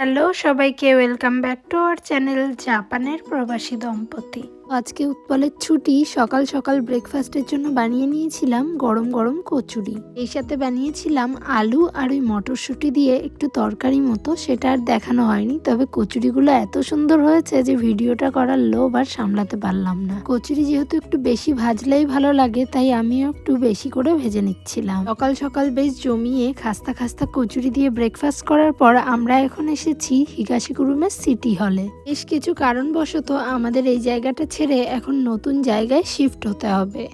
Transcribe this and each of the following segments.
Hello সবাইকে, welcome back to our channel জাপানের প্রবাসী দম্পতি। আজকে উৎপলের ছুটি, সকাল সকাল ব্রেকফাস্টের জন্য বানিয়ে নিয়েছিলাম গরম গরম কচুরি। এই সাথে বানিয়েছিলাম আলু আর ওই মটরশুঁটি দিয়ে একটু তরকারি মতো, সেটা আর দেখানো হয়নি। তবে কচুরিগুলো এত সুন্দর হয়েছে যে ভিডিওটা করার লোভ আর সামলাতে পারলাম না। কচুরি যেহেতু একটু বেশি ভাজলেই ভালো লাগে, তাই আমিও একটু বেশি করে ভেজে নিচ্ছিলাম। সকাল সকাল বেশ জমিয়ে খাস্তা খাস্তা কচুরি দিয়ে ব্রেকফাস্ট করার পর আমরা এখন এসেছি হিগাশিকুরুমের সিটি হলে। বেশ কিছু কারণবশত আমাদের এই জায়গাটা ছেড়ে এখন নতুন জায়গায় শিফট হতে হবে।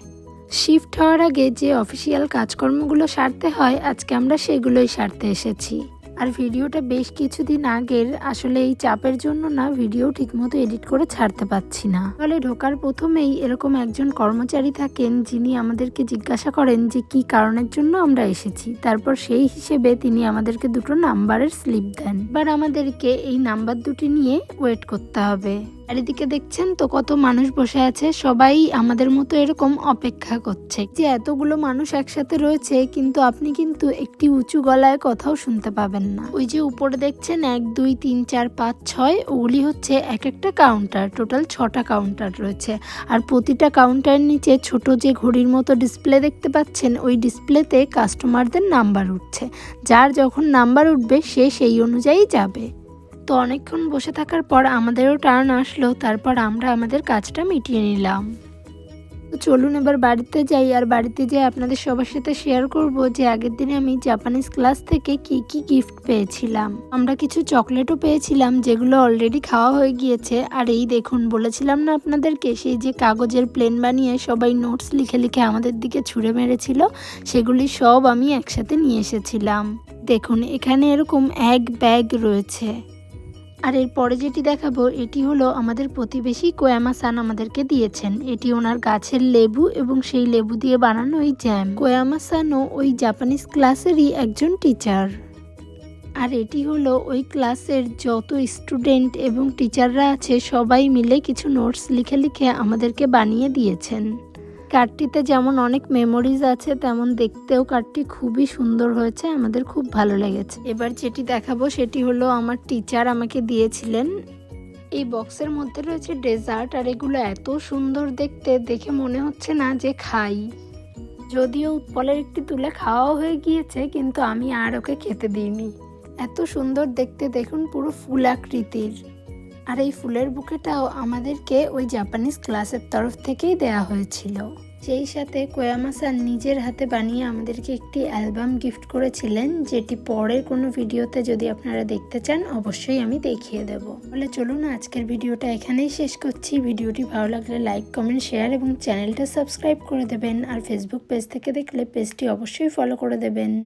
শিফট হওয়ার আগে যে অফিসিয়াল কাজকর্মগুলো সারতে হয়, আজকে আমরা সেগুলোই সারতে এসেছি। আর ভিডিওটা বেশ কিছুদিন আগের, আসলে এই চাপের জন্য না ভিডিও ঠিকমতো এডিট করে ছাড়তে পারছি না। ফলে ঢোকার প্রথমেই এরকম একজন কর্মচারী থাকেন, যিনি আমাদেরকে জিজ্ঞাসা করেন যে কি কারণের জন্য আমরা এসেছি। তারপর সেই হিসেবে তিনি আমাদেরকে দুটো নাম্বারের স্লিপ দেন। এবার আমাদেরকে এই নাম্বার দুটি নিয়ে ওয়েট করতে হবে। আর এদিকে দেখছেন তো কত মানুষ বসে আছে, সবাই আমাদের মতো এরকম অপেক্ষা করছে। যে এতগুলো মানুষ একসাথে রয়েছে, কিন্তু আপনি কিন্তু একটি উঁচু গলায় কথাও শুনতে পাবেন না। ওই যে উপরে দেখছেন 1 2 3 4 5 6, ওগুলি হচ্ছে এক একটা কাউন্টার। টোটাল 6টা কাউন্টার রয়েছে। আর প্রতিটা কাউন্টারের নিচে ছোট যে ঘড়ির মতো ডিসপ্লে দেখতে পাচ্ছেন, ওই ডিসপ্লেতে কাস্টমারদের নাম্বার উঠছে। যার যখন নাম্বার উঠবে সে সেই অনুযায়ী যাবে। তো অনেকক্ষণ বসে থাকার পর আমাদেরও টার্ন আসলো, তারপর আমরা আমাদের কাজটা মিটিয়ে নিলাম। তো চলুন এবার বাড়িতে যাই। আর বাড়িতে যেয়ে আপনাদের সবার সাথে শেয়ার করব যে আগের দিনে আমি জাপানিজ ক্লাস থেকে কি কি গিফট পেয়েছিলাম। আমরা কিছু চকলেটও পেয়েছিলাম, যেগুলো অলরেডি খাওয়া হয়ে গিয়েছে। আর এই দেখুন, বলেছিলাম না আপনাদেরকে, সেই যে কাগজের প্লেন বানিয়ে সবাই নোটস লিখে লিখে আমাদের দিকে ছুঁড়ে মেরেছিল, সেগুলি সব আমি একসাথে নিয়ে এসেছিলাম। দেখুন এখানে এরকম এক ব্যাগ রয়েছে। আর এরপরে যেটি দেখাবো, এটি হলো আমাদের প্রতিবেশী কোয়ামা-সান আমাদেরকে দিয়েছেন। এটি ওনার গাছের লেবু এবং সেই লেবু দিয়ে বানানো ওই জ্যাম। কোয়ামা-সানও ওই জাপানিজ ক্লাসেরই একজন টিচার। আর এটি হলো ওই ক্লাসের যত স্টুডেন্ট এবং টিচাররা আছে, সবাই মিলে কিছু নোটস লিখে লিখে আমাদেরকে বানিয়ে দিয়েছেন। কার্ডটিতে যেমন অনেক মেমোরিজ আছে, তেমন দেখতেও কার্ডটি খুবই সুন্দর হয়েছে, আমাদের খুব ভালো লেগেছে। এবার যেটি দেখাবো সেটি হলো আমার টিচার আমাকে দিয়েছিলেন। এই বক্সের মধ্যে রয়েছে ডেজার্ট, আর এগুলো এত সুন্দর দেখতে, দেখে মনে হচ্ছে না যে খাই। যদিও উৎপলের একটি তুলে খাওয়াও হয়ে গিয়েছে, কিন্তু আমি আর ওকে খেতে দিইনি। এত সুন্দর দেখতে, দেখুন পুরো ফুল আকৃতির। আর এই ফুলের বুকেটাও আমাদেরকে ওই জাপানিজ ক্লাসের তরফ থেকেই দেয়া হয়েছিল। সেই সাথে কোয়ামা-সান নিজের হাতে বানিয়ে আমাদেরকে একটি অ্যালবাম গিফট করেছিলেন, যেটি পরের কোনো ভিডিওতে যদি আপনারা দেখতে চান অবশ্যই আমি দেখিয়ে দেব। বলে চলুন আজকের ভিডিওটা এখানেই শেষ করছি। ভিডিওটি ভালো লাগলে লাইক, কমেন্ট, শেয়ার এবং চ্যানেলটা সাবস্ক্রাইব করে দেবেন। আর ফেসবুক পেজ থেকে দেখলে পেজটি অবশ্যই ফলো করে দেবেন।